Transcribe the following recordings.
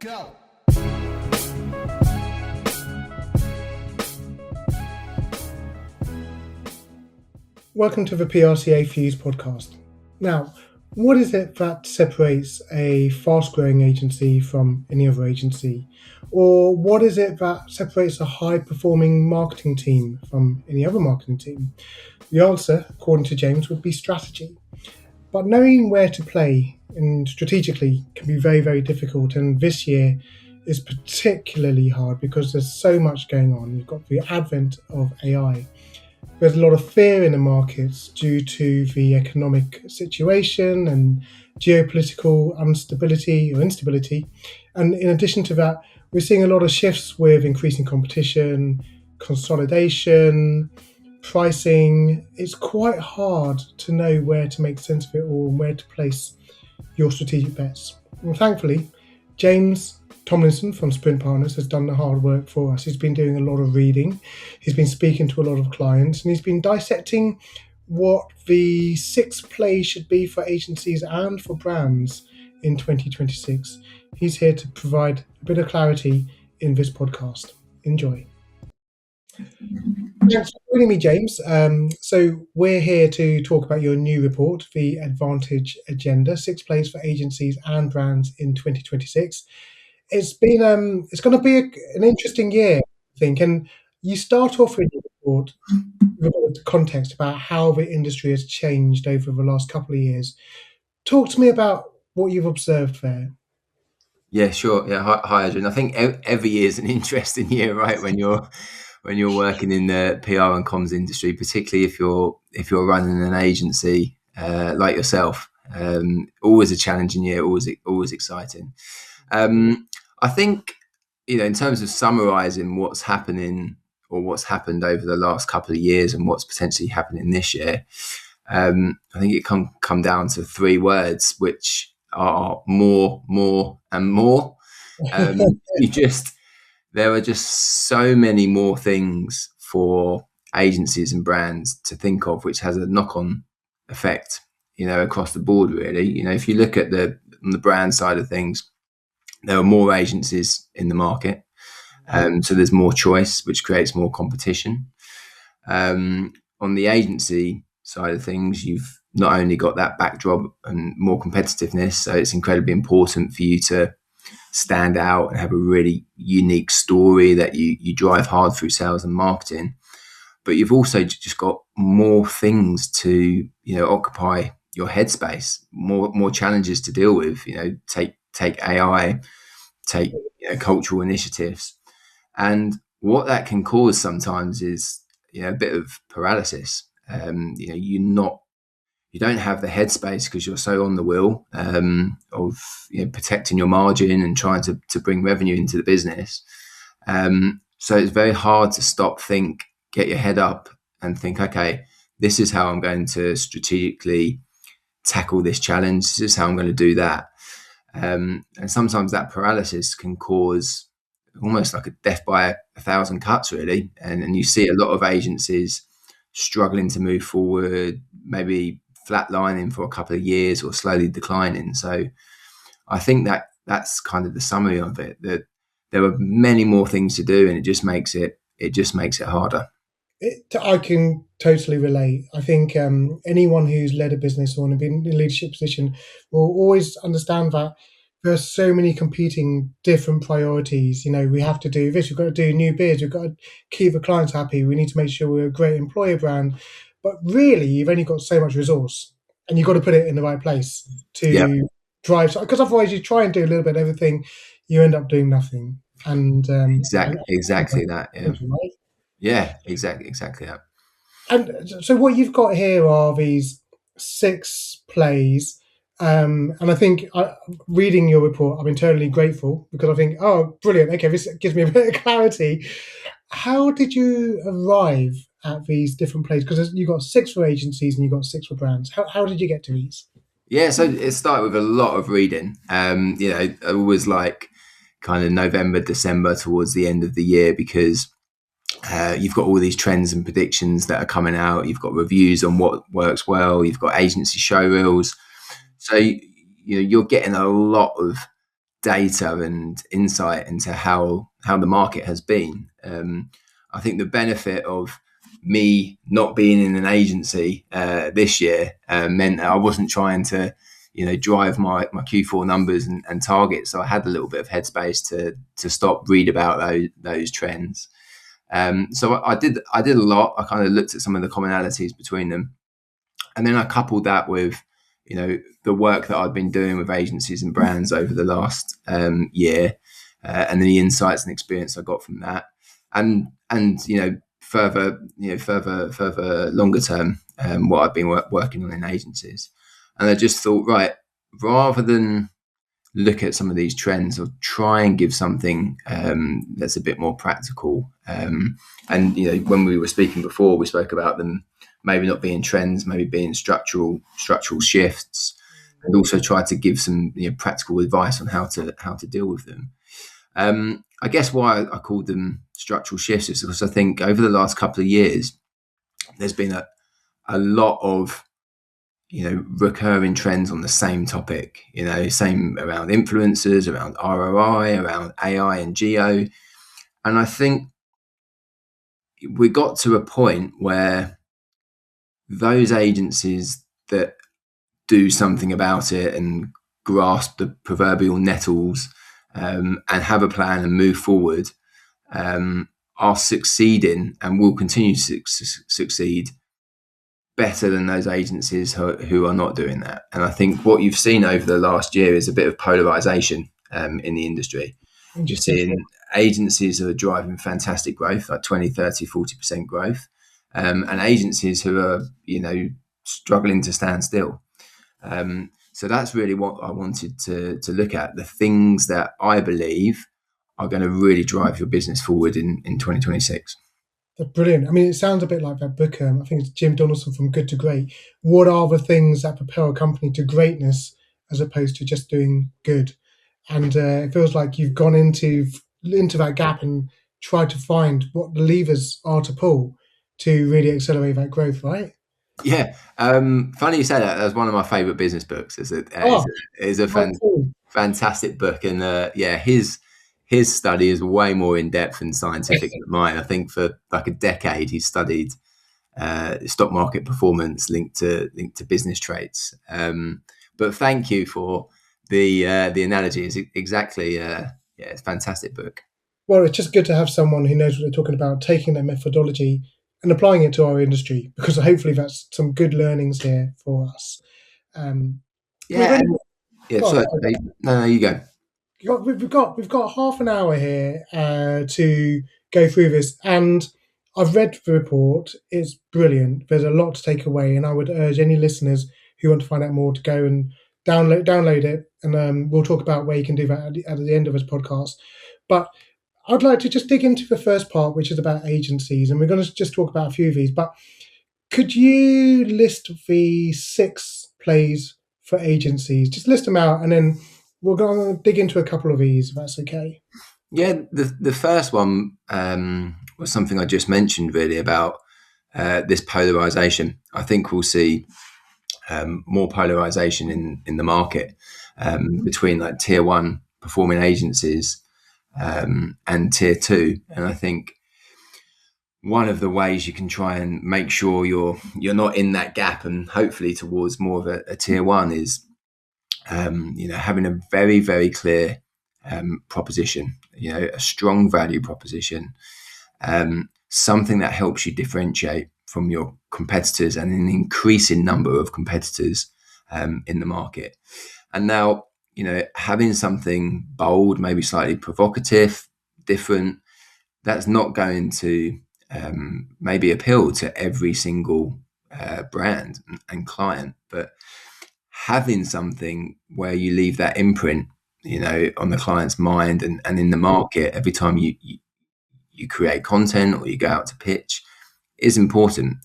Go. Welcome to the PRCA Fuse podcast. Now, what is it that separates a fast-growing agency from any other agency? Or what is it that separates a high-performing marketing team from any other marketing team? The answer, according to James, would be strategy. But knowing where to play and strategically can be very, very difficult. And this year is particularly hard because there's so much going on. You've got the advent of AI. There's a lot of fear in the markets due to the economic situation and geopolitical instability. And in addition to that, we're seeing a lot of shifts with increasing competition, consolidation, pricing. It's quite hard to know where to make sense of it all and where to place your strategic bets. And thankfully, James Thomlinson from Sprint Partners has done the hard work for us. He's been doing a lot of reading. He's been speaking to a lot of clients, and he's been dissecting what the 6 plays should be for agencies and for brands in 2026. He's here to provide a bit of clarity in this podcast. Enjoy. Thanks for joining me, James. So we're here to talk about your new report, the Advantage Agenda, 6 plays for agencies and brands in 2026. It's going to be an interesting year, I think. And you start off with your report with context about how the industry has changed over the last couple of years. Talk to me about what you've observed there. Yeah, sure. Yeah, hi, Adrian. I think every year is an interesting year, right? When you're working in the PR and comms industry, particularly if you're running an agency like yourself. Always a challenging year, always exciting. I think, in terms of summarising what's happening or what's happened over the last couple of years and what's potentially happening this year, I think it can come down to 3 words, which are more, and more. There are just so many more things for agencies and brands to think of, which has a knock-on effect, across the board, really. If you look at on the brand side of things, there are more agencies in the market. So there's more choice, which creates more competition. On the agency side of things, you've not only got that backdrop and more competitiveness, so it's incredibly important for you to stand out and have a really unique story that you drive hard through sales and marketing. But you've also just got more things to, occupy your headspace, more challenges to deal with, take AI, take cultural initiatives. And what that can cause sometimes is, a bit of paralysis. You don't have the headspace because you're so on the wheel of protecting your margin and trying to bring revenue into the business. So it's very hard to stop, think, get your head up and think, okay, this is how I'm going to strategically tackle this challenge. This is how I'm going to do that. And sometimes that paralysis can cause almost like a death by 1,000 cuts, really. And you see a lot of agencies struggling to move forward, maybe flatlining for a couple of years or slowly declining. So I think that's kind of the summary of it, that there are many more things to do, and it just makes it harder. I can totally relate. I think anyone who's led a business or been in a leadership position will always understand that there are so many competing different priorities. We have to do this, we've got to do new bids, we've got to keep the clients happy, we need to make sure we're a great employer brand. But really, you've only got so much resource, and you've got to put it in the right place to drive. Because otherwise, you try and do a little bit of everything, you end up doing nothing. And exactly that. Yeah. Right? Yeah, exactly that. And so what you've got here are these 6 plays. And I think reading your report, I'm eternally grateful because I think, oh, brilliant. Okay, this gives me a bit of clarity. How did you arrive at these different plays? Because you've got 6 for agencies and you've got 6 for brands. How did you get to these? Yeah, so it started with a lot of reading. I always like kind of November, December towards the end of the year because you've got all these trends and predictions that are coming out. You've got reviews on what works well. You've got agency show reels. So you're getting a lot of data and insight into how the market has been. I think the benefit of me not being in an agency this year meant that I wasn't trying to, drive my Q4 numbers and targets. So I had a little bit of headspace to stop, read about those trends. So I did a lot. I kind of looked at some of the commonalities between them, and then I coupled that with, the work that I'd been doing with agencies and brands over the last year, and the insights and experience I got from that, and further longer term, what I've been working on in agencies. And I just thought, right, rather than look at some of these trends, or try and give something that's a bit more practical. And when we were speaking before, we spoke about them maybe not being trends, maybe being structural shifts, and also try to give some practical advice on how to deal with them. I guess why I called them structural shifts is because I think over the last couple of years, there's been a lot of recurring trends on the same topic, same around influencers, around ROI, around AI and geo. And I think we got to a point where those agencies that do something about it and grasp the proverbial nettles, and have a plan and move forward, are succeeding and will continue to succeed better than those agencies who are not doing that. And I think what you've seen over the last year is a bit of polarization in the industry. You're seeing agencies who are driving fantastic growth, like 20, 30, 40% growth, and agencies who are, struggling to stand still. So that's really what I wanted to look at, the things that I believe are going to really drive your business forward in 2026. Brilliant. I mean, it sounds a bit like that book. I think it's Jim Thomlinson, From Good to Great. What are the things that propel a company to greatness as opposed to just doing good? And it feels like you've gone into that gap and tried to find what the levers are to pull to really accelerate that growth, right? Yeah. Funny you say that. That's one of my favorite business books. It's a fantastic book. And his study is way more in depth and scientific than mine. I think for like a decade, he studied stock market performance linked to business traits. But thank you for the analogy. Is exactly it's a fantastic book. Well, it's just good to have someone who knows what they're talking about, taking their methodology and applying it to our industry, because hopefully that's some good learnings here for us. No, you go. We've got half an hour here to go through this, and I've read the report. It's brilliant. There's a lot to take away, and I would urge any listeners who want to find out more to go and download it, and we'll talk about where you can do that at the end of this podcast. But I'd like to just dig into the first part, which is about agencies, and we're going to just talk about a few of these. But could you list the 6 plays for agencies? Just list them out, and then we're going to dig into a couple of these, if that's okay. Yeah, the first one was something I just mentioned, really, about this polarization. I think we'll see more polarization in the market between like tier 1 performing agencies and tier 2. And I think one of the ways you can try and make sure you're not in that gap and hopefully towards more of a tier 1 is having a very, very clear proposition, a strong value proposition, something that helps you differentiate from your competitors and an increasing number of competitors in the market. And now, having something bold, maybe slightly provocative, different, that's not going to maybe appeal to every single brand and client, but having something where you leave that imprint, on the client's mind and in the market every time you create content or you go out to pitch is important.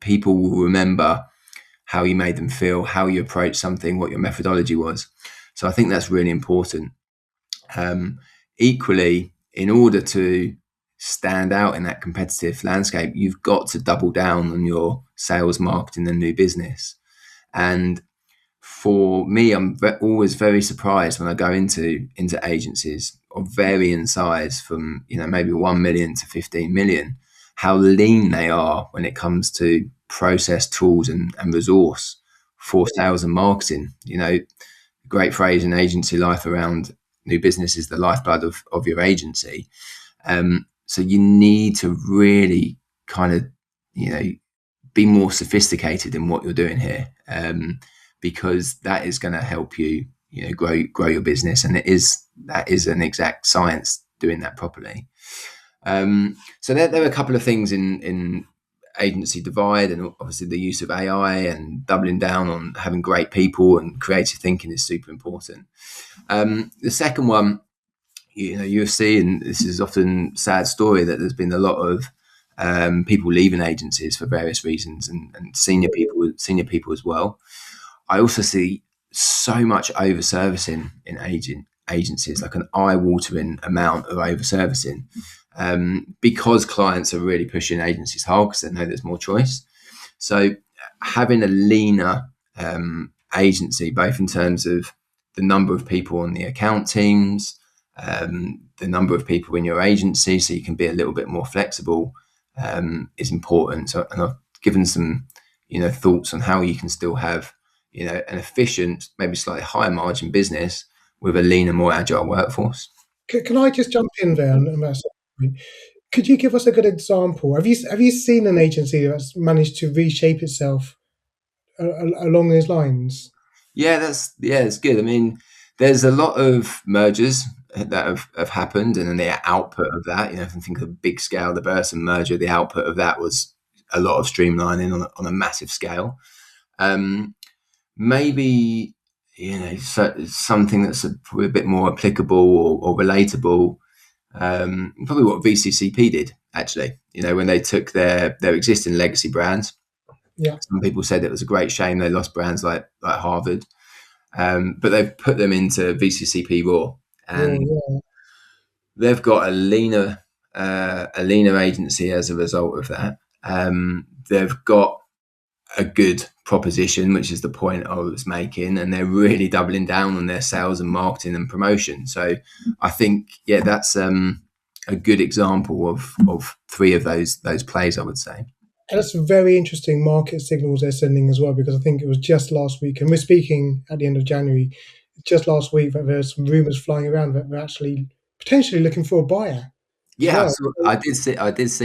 People will remember how you made them feel, how you approached something, what your methodology was. So I think that's really important. Equally, in order to stand out in that competitive landscape, you've got to double down on your sales, marketing, and new business. And For me, I'm always very surprised when I go into agencies of varying size, from maybe 1 million to 15 million, how lean they are when it comes to process, tools, and resource for sales and marketing. Great phrase in agency life around new business is the lifeblood of your agency. So you need to really kind of be more sophisticated in what you're doing here, because that is going to help you grow your business, and that is an exact science doing that properly. So there are a couple of things in agency divide, and obviously the use of AI and doubling down on having great people and creative thinking is super important. The second one, you'll see, and this is often a sad story, that there's been a lot of people leaving agencies for various reasons, and senior people as well. I also see so much over servicing in agencies, like an eye-watering amount of over servicing, because clients are really pushing agencies hard because they know there's more choice. So having a leaner agency, both in terms of the number of people on the account teams, the number of people in your agency, so you can be a little bit more flexible, is important. So, and I've given some thoughts on how you can still have an efficient, maybe slightly higher margin business with a leaner, more agile workforce. Can I just jump in there on that point? Could you give us a good example? Have you seen an agency that's managed to reshape itself along those lines? Yeah, it's good. I mean, there's a lot of mergers that have happened, and then the output of that, if you think of the big scale, the Burson merger, the output of that was a lot of streamlining on a massive scale. Maybe something that's probably a bit more applicable or relatable. Probably what VCCP did, actually. When they took their existing legacy brands. Yeah. Some people said it was a great shame they lost brands like Harvard, but they've put them into VCCP Raw, and they've got a leaner agency as a result of that. They've got a good proposition, which is the point I was making, and they're really doubling down on their sales and marketing and promotion. So I think, that's a good example of three of those plays, I would say. And that's very interesting market signals they're sending as well, because I think it was just last week, and we're speaking at the end of January, just last week, that there's some rumours flying around that they're actually potentially looking for a buyer. Yeah, well. I did see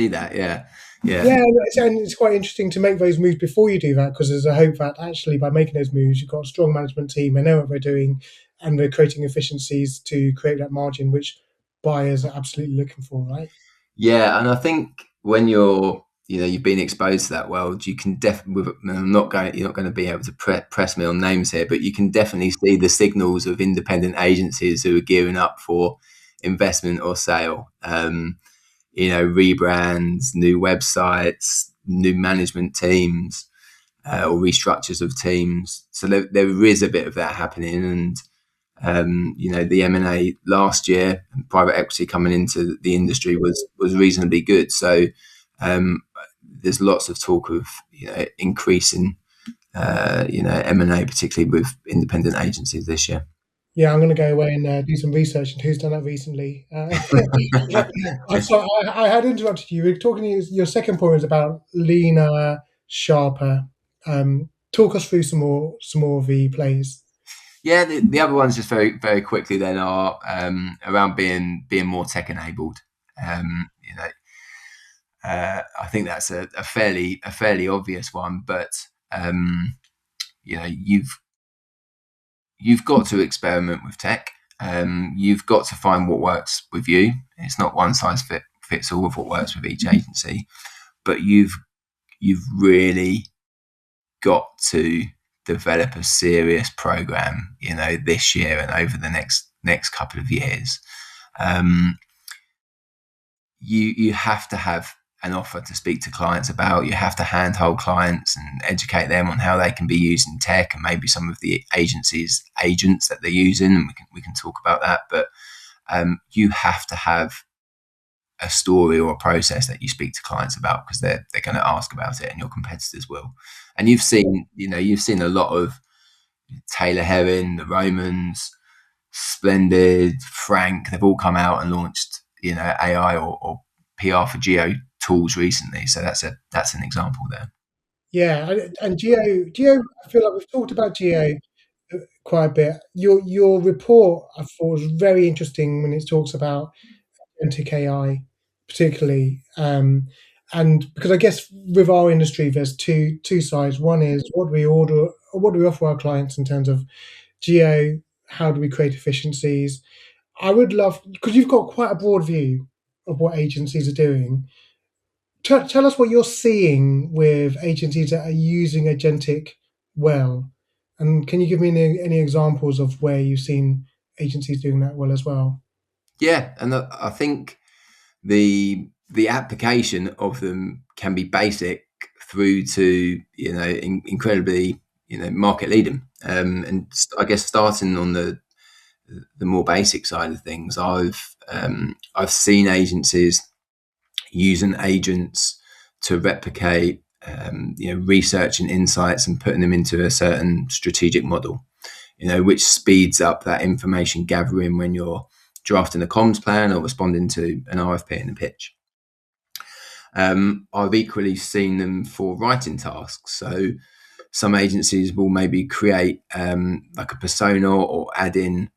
that. Yeah. And it's quite interesting to make those moves before you do that, because there's a hope that actually by making those moves, you've got a strong management team, they know what they're doing, and they're creating efficiencies to create that margin which buyers are absolutely looking for, right? Yeah, and I think when you've been exposed to that world, you can definitely. You're not going to be able to press me on names here, but you can definitely see the signals of independent agencies who are gearing up for investment or sale. Rebrands, new websites, new management teams, or restructures of teams. So there is a bit of that happening, and the M&A last year, and private equity coming into the industry was reasonably good. So there's lots of talk of increasing M&A, particularly with independent agencies this year. Yeah, I'm going to go away and do some research and who's done that recently. I'm sorry, I had interrupted you. We were talking. Your second point was about leaner, sharper. Talk us through some more of the plays. Yeah, the other ones, just very very quickly, then, are around being more tech enabled. I think that's a fairly obvious one, but you've got to experiment with tech. You've got to find what works with you. It's not one size fits all of what works with each agency, but you've really got to develop a serious program, this year and over the next couple of years. You have to have an offer to speak to clients about. You have to handhold clients and educate them on how they can be using tech, and maybe some of the agencies' agents that they're using, and we can talk about that. But you have to have a story or a process that you speak to clients about, because they're going to ask about it, and your competitors will. And you've seen a lot of Taylor Herring, the Romans, Splendid, Frank, they've all come out and launched, AI or PR for geo tools recently. So that's an example there. Yeah, and geo. I feel like we've talked about geo quite a bit. Your report I thought was very interesting when it talks about agentic AI, particularly, and because I guess with our industry, there's two sides. One is what do we offer our clients in terms of geo? How do we create efficiencies? I would love, because you've got quite a broad view of what agencies are doing. Tell us what you're seeing with agencies that are using agentic well, and can you give me any examples of where you've seen agencies doing that well as well? Yeah, and I think the application of them can be basic through to incredibly market leading. I guess starting on the more basic side of things, I've seen agencies using agents to replicate research and insights and putting them into a certain strategic model, which speeds up that information gathering when you're drafting a comms plan or responding to an RFP and a pitch. I've equally seen them for writing tasks. So some agencies will maybe create like a persona or add in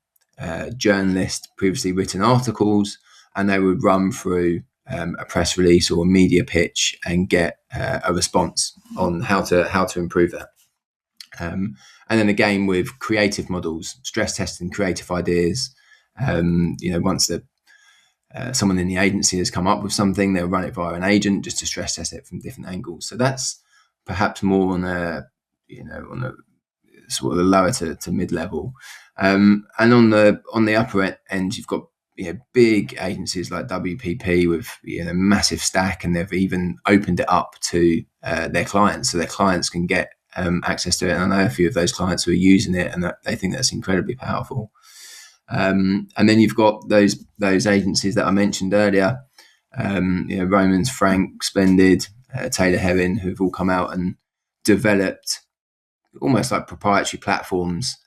journalist previously written articles, and they would run through a press release or a media pitch and get a response on how to improve that. And then again with creative models, stress testing creative ideas. Once someone in the agency has come up with something, they'll run it via an agent just to stress test it from different angles. So that's perhaps more on a sort of the lower to mid level, and on the upper end, you've got big agencies like WPP with massive stack, and they've even opened it up to their clients, so their clients can get access to it. And I know a few of those clients who are using it, and that they think that's incredibly powerful. And then you've got those agencies that I mentioned earlier, Romans, Frank, Splendid, Taylor Herring, who've all come out and developed almost like proprietary platforms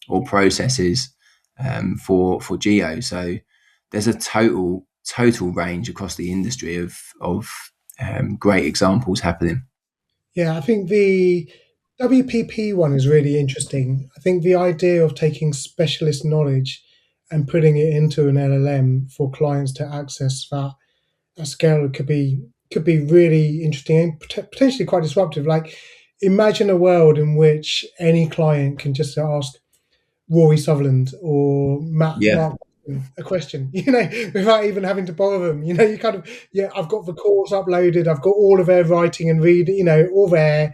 or processes for geo. So there's a total range across the industry of great examples happening. Yeah, I think the WPP one is really interesting. I think the idea of taking specialist knowledge and putting it into an LLM for clients to access that at scale could be really interesting and potentially quite disruptive. Like, imagine a world in which any client can just ask Rory Sutherland or Yeah, Mark a question, without even having to bother them. You kind of, yeah, I've got the calls uploaded, I've got all of their writing and reading, all there.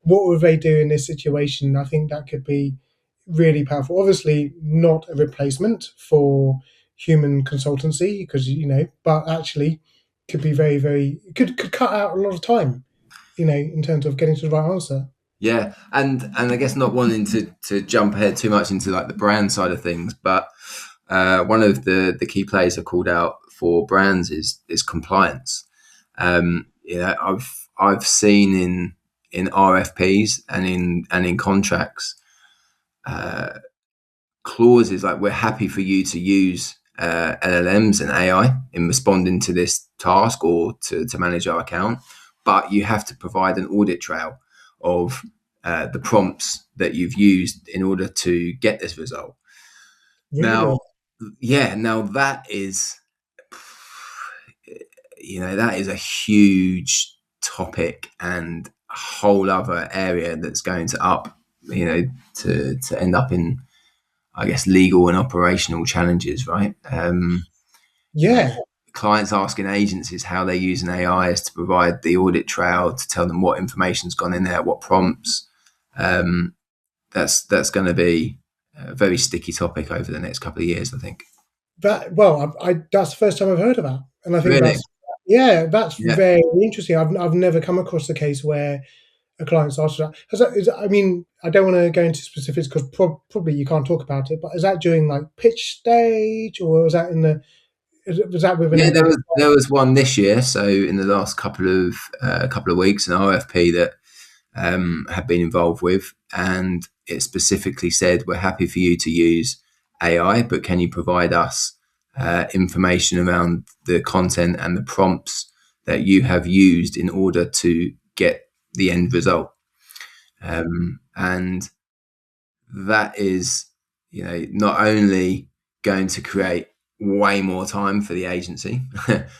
What would they do in this situation? I think that could be really powerful. Obviously, not a replacement for human consultancy because but actually could be very, very could cut out a lot of time, in terms of getting to the right answer. yeah, and I guess not wanting to jump ahead too much into like the brand side of things, but one of the key players I've called out for brands is compliance. I've seen in RFPs and in contracts clauses like, we're happy for you to use LLMs and AI in responding to this task or to manage our account, but you have to provide an audit trail of the prompts that you've used in order to get this result. Really? Now that is, that is a huge topic and a whole other area that's going to end up in, I guess, legal and operational challenges, right? Yeah. Clients asking agencies how they're using AI is to provide the audit trail to tell them what information's gone in there, what prompts. That's going to be a very sticky topic over the next couple of years, I think. That's the first time I've heard of that, and I think Really? that's Yeah. very interesting. I've never come across a case where a client's asked for that. I mean, I don't want to go into specifics because probably you can't talk about it. But is that during like pitch stage, or was that was that with Yeah, an? there was one this year. So in the last couple of weeks, an RFP that have been involved with, and it specifically said, we're happy for you to use AI, but can you provide us information around the content and the prompts that you have used in order to get the end result? And that is, not only going to create way more time for the agency,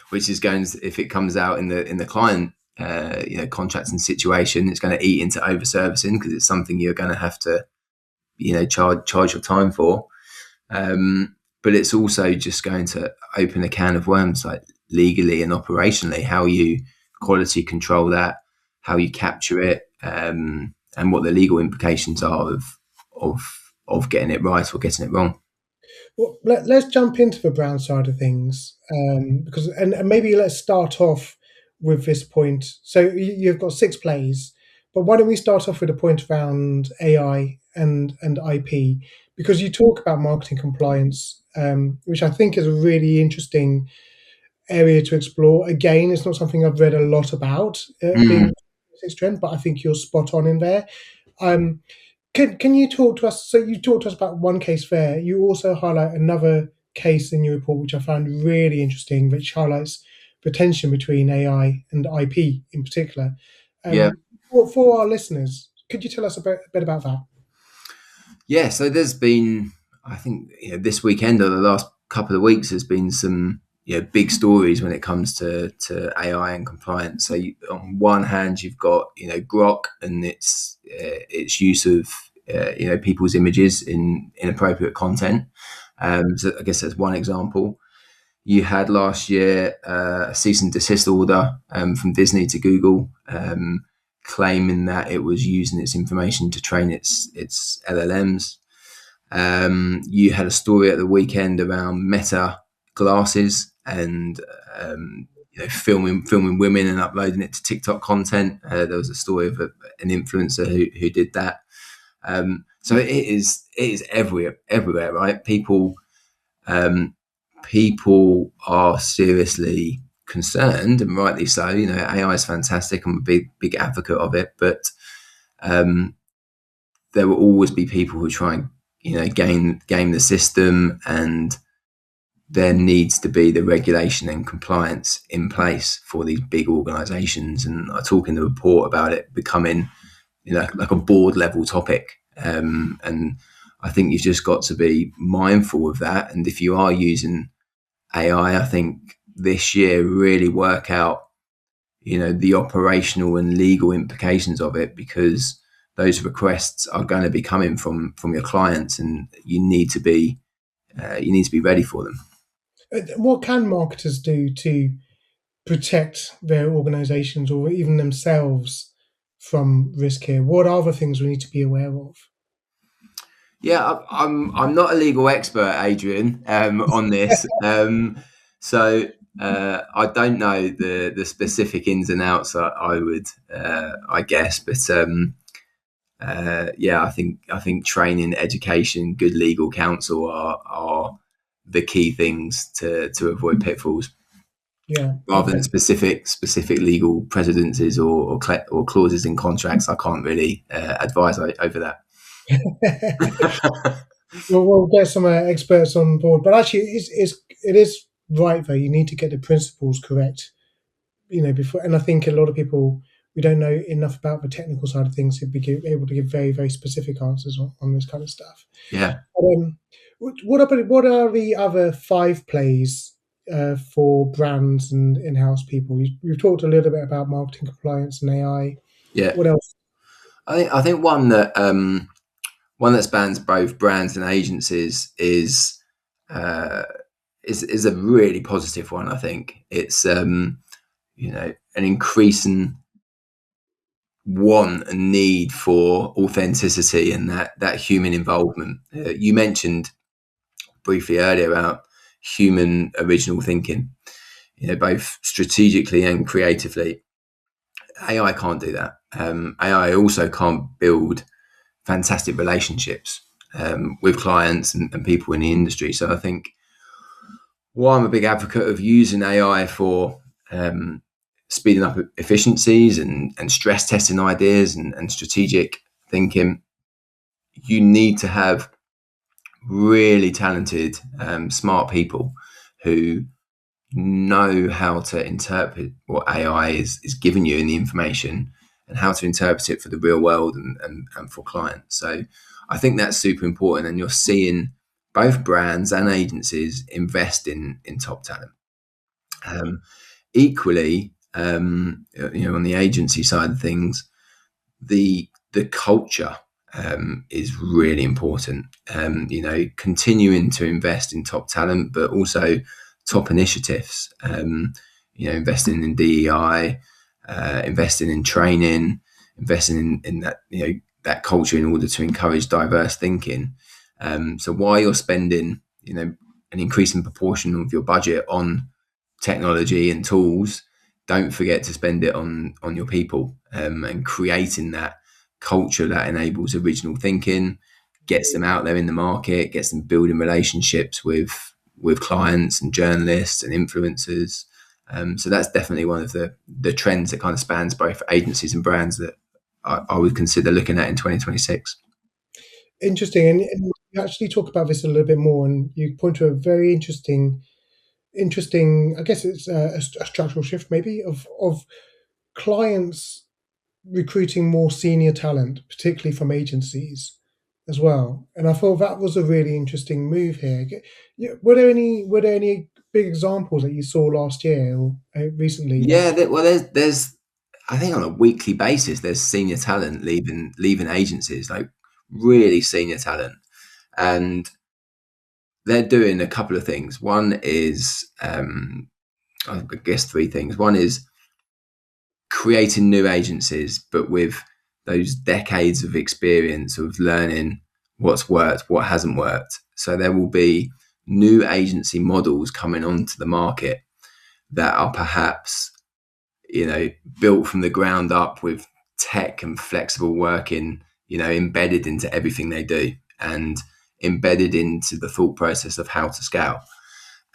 which is going to, if it comes out in the client contracts and situation, it's going to eat into over servicing, because it's something you're going to have to charge your time for. But it's also just going to open a can of worms, like legally and operationally, how you quality control that, how you capture it, and what the legal implications are of getting it right or getting it wrong. Well, let's jump into the brand side of things, because and maybe let's start off with this point. So you've got 6 plays, but why don't we start off with a point around AI and IP? Because you talk about marketing compliance, which I think is a really interesting area to explore. Again, it's not something I've read a lot about, being a trend, but I think you're spot on in there. Can you talk to us? So you talked to us about one case there. You also highlight another case in your report, which I found really interesting, which highlights the tension between AI and IP in particular. Yeah. For our listeners, could you tell us a bit about that? Yeah, so there's been, I think, this weekend or the last couple of weeks, there's been some big stories when it comes to AI and compliance. So on one hand, you've got Grok and its use of people's images in inappropriate content. So I guess that's one example. You had last year a cease and desist order from Disney to Google, claiming that it was using its information to train its LLMs. You had a story at the weekend around Meta glasses and filming women and uploading it to TikTok content. There was a story of an influencer who did that. So it is everywhere, right? People are seriously concerned, and rightly so. AI is fantastic. I'm a big advocate of it, but there will always be people who try and game the system, and there needs to be the regulation and compliance in place for these big organizations. And I talk in the report about it becoming like a board level topic, and I think you've just got to be mindful of that. And if you are using AI, I think this year really work out the operational and legal implications of it, because those requests are going to be coming from your clients, and you need to be ready for them. What can marketers do to protect their organizations or even themselves from risk here? What are the things we need to be aware of? Yeah, I'm not a legal expert, Adrian, on this. So I don't know the specific ins and outs. I would, I guess, but I think training, education, good legal counsel are the key things to avoid pitfalls. Yeah, rather than specific legal precedences or clauses in contracts, I can't really advise over that. Well, we'll get some experts on board, but actually, it is right though. You need to get the principles correct, before. And I think a lot of people, we don't know enough about the technical side of things to be able to give very, very specific answers on this kind of stuff. Yeah. What are the other 5 plays for brands and in-house people? We've talked a little bit about marketing compliance and AI. Yeah. What else? I think one that spans both brands and agencies is a really positive one. I think it's an increasing want and need for authenticity and that human involvement. You mentioned briefly earlier about human original thinking, both strategically and creatively. AI can't do that. AI also can't build fantastic relationships with clients and people in the industry. So I think, while I'm a big advocate of using AI for speeding up efficiencies and stress testing ideas and strategic thinking, you need to have really talented, smart people who know how to interpret what AI is giving you in the information and how to interpret it for the real world and for clients. So I think that's super important. And you're seeing both brands and agencies invest in top talent. Equally, on the agency side of things, the culture is really important. Continuing to invest in top talent, but also top initiatives. Investing in DEI, investing in training, investing in that that culture in order to encourage diverse thinking. So while you're spending an increasing proportion of your budget on technology and tools, don't forget to spend it on your people, and creating that culture that enables original thinking, gets them out there in the market, gets them building relationships with clients and journalists and influencers. So that's definitely one of the trends that kind of spans both agencies and brands that I would consider looking at in 2026. Interesting, and you actually talk about this a little bit more, and you point to a very interesting. I guess it's a structural shift, maybe of clients recruiting more senior talent, particularly from agencies as well. And I thought that was a really interesting move here. Were there any big examples that you saw last year or recently? Yeah, there's I think on a weekly basis there's senior talent leaving agencies, like really senior talent, and they're doing a couple of things. One is, I guess, three things. One is creating new agencies, but with those decades of experience of learning what's worked, what hasn't worked. So there will be new agency models coming onto the market that are perhaps, built from the ground up with tech and flexible working, embedded into everything they do and embedded into the thought process of how to scale.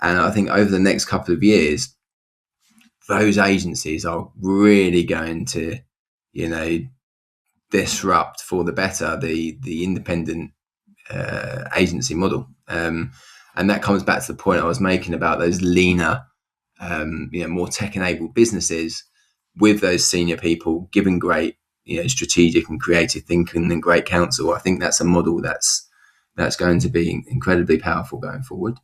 And I think over the next couple of years, those agencies are really going to, disrupt for the better the independent agency model. And that comes back to the point I was making about those leaner, more tech-enabled businesses with those senior people giving great, strategic and creative thinking and great counsel. I think that's a model that's going to be incredibly powerful going forward.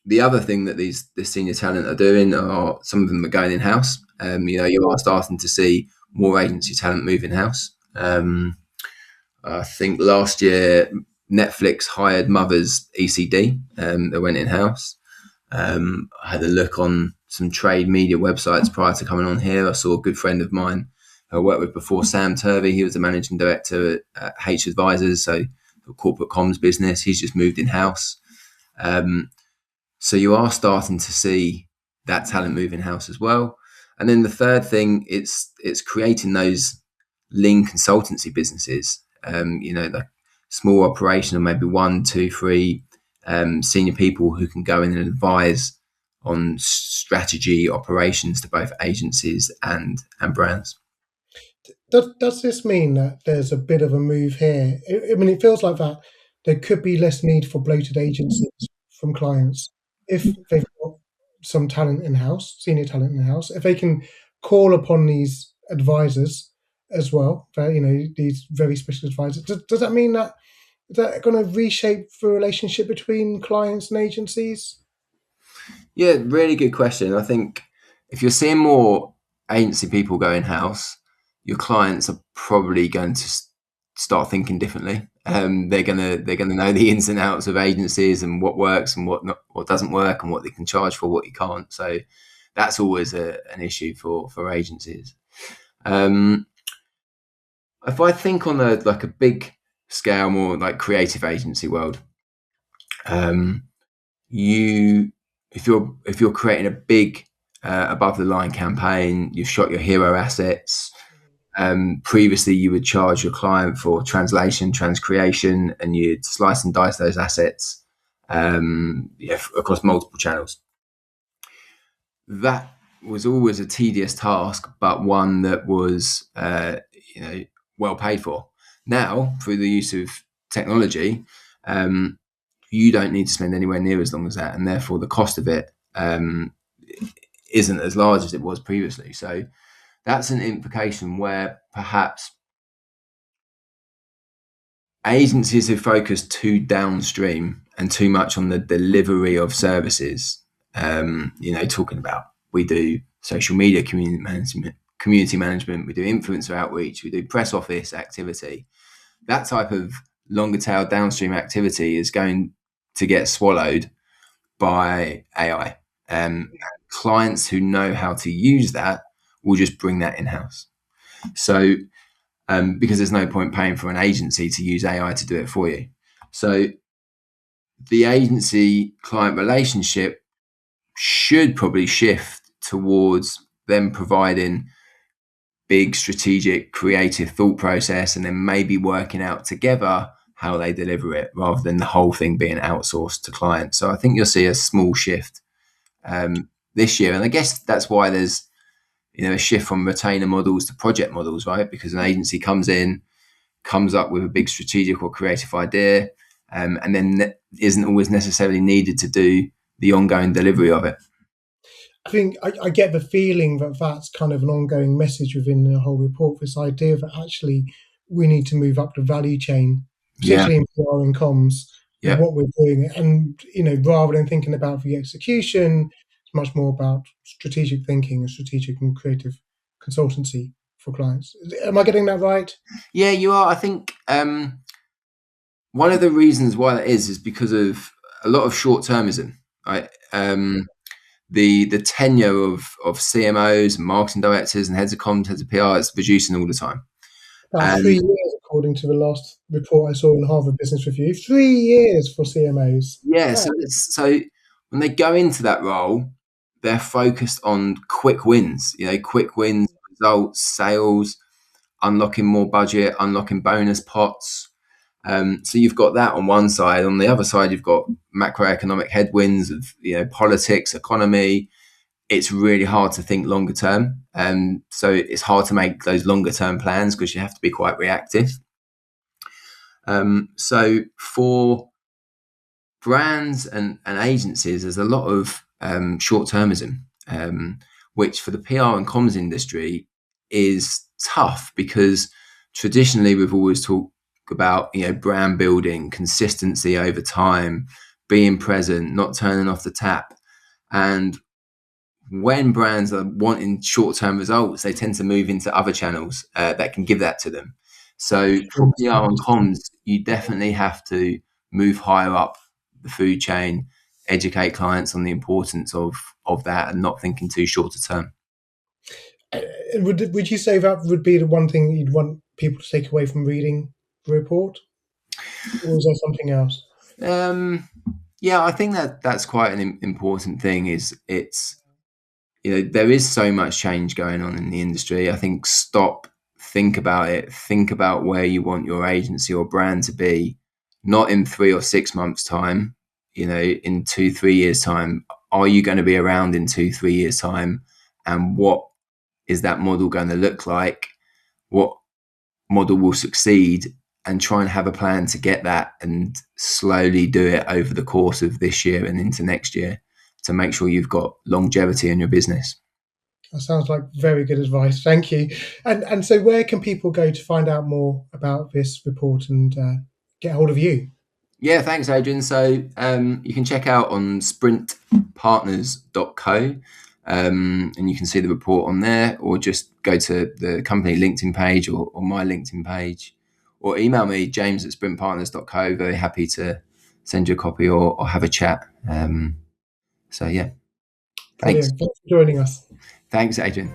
The other thing that the senior talent are doing are some of them are going in-house. You are starting to see more agency talent move in-house. I think last year Netflix hired Mother's ECD. They went in-house. I had a look on some trade media websites prior to coming on here. I saw a good friend of mine who I worked with before, Sam Turvey. He was the managing director at H Advisors, so a corporate comms business. He's just moved in-house. So you are starting to see that talent move in-house as well. And then the third thing, it's creating those lean consultancy businesses, like small operation of maybe 1, 2, 3 senior people who can go in and advise on strategy operations to both agencies and brands. Does this mean that there's a bit of a move here? I mean, it feels like that there could be less need for bloated agencies from clients if they've got some talent in-house, senior talent in-house, if they can call upon these advisors as well, these very special advisors. Does that mean that is that going to reshape the relationship between clients and agencies? Yeah, really good question. I think if you're seeing more agency people go in-house, your clients are probably going to start thinking differently. They're gonna know the ins and outs of agencies and what works and what doesn't work and what they can charge for, what you can't. So that's always an issue for agencies. If I think on a big scale, more like creative agency world, if you're creating a big above the line campaign, you've shot your hero assets. Previously, you would charge your client for translation, transcreation, and you'd slice and dice those assets across multiple channels. That was always a tedious task, but one that was well paid for. Now, through the use of technology, you don't need to spend anywhere near as long as that, and therefore the cost of it isn't as large as it was previously. So that's an implication where perhaps agencies who focus too downstream and too much on the delivery of services, talking about, we do social media community management, we do influencer outreach, we do press office activity. That type of longer tail downstream activity is going to get swallowed by AI. Clients who know how to use that will just bring that in-house. So because there's no point paying for an agency to use AI to do it for you. So the agency client relationship should probably shift towards them providing big strategic creative thought process and then maybe working out together how they deliver it rather than the whole thing being outsourced to clients. So I think you'll see a small shift this year. And I guess that's why there's a shift from retainer models to project models, right? Because an agency comes up with a big strategic or creative idea, and then isn't always necessarily needed to do the ongoing delivery of it. I think I get the feeling that that's kind of an ongoing message within the whole report, this idea that actually we need to move up the value chain, particularly in PR and comms, with what we're doing. And, rather than thinking about the execution, it's much more about strategic thinking and strategic and creative consultancy for clients. Am I getting that right? Yeah, you are. I think one of the reasons why that is because of a lot of short-termism, right? The tenure of CMOs and marketing directors and heads of comms, heads of PR is reducing all the time. About 3 years, according to the last report I saw in Harvard Business Review. 3 years for CMOs. Yeah, so when they go into that role, they're focused on quick wins, results, sales, unlocking more budget, unlocking bonus pots. So you've got that on one side. On the other side, you've got macroeconomic headwinds of politics, economy. It's really hard to think longer term, so it's hard to make those longer term plans because you have to be quite reactive. So for brands and agencies, there's a lot of short termism, which for the PR and comms industry is tough because traditionally we've always talked about brand building, consistency over time, being present, not turning off the tap. And when brands are wanting short-term results, they tend to move into other channels that can give that to them. So for PR and comms, you definitely have to move higher up the food chain, educate clients on the importance of that and not thinking too short term. Would you say that would be the one thing you'd want people to take away from reading the report? Or is there something else? Yeah, I think that's quite an important thing. It's there is so much change going on in the industry. I think think about it, think about where you want your agency or brand to be, not in 3 or 6 months' time, in 2-3 years' time. Are you going to be around in 2-3 years' time? And what is that model going to look like? What model will succeed? And try and have a plan to get that and slowly do it over the course of this year and into next year to make sure you've got longevity in your business. That sounds like very good advice. Thank you. And so where can people go to find out more about this report and get hold of you? Yeah, thanks, Adrian. So you can check out on sprintpartners.co and you can see the report on there, or just go to the company LinkedIn page or my LinkedIn page, or email me, james@sprintpartners.co. Very happy to send you a copy or have a chat. So yeah, thanks. Thanks for joining us. Thanks, Adrian.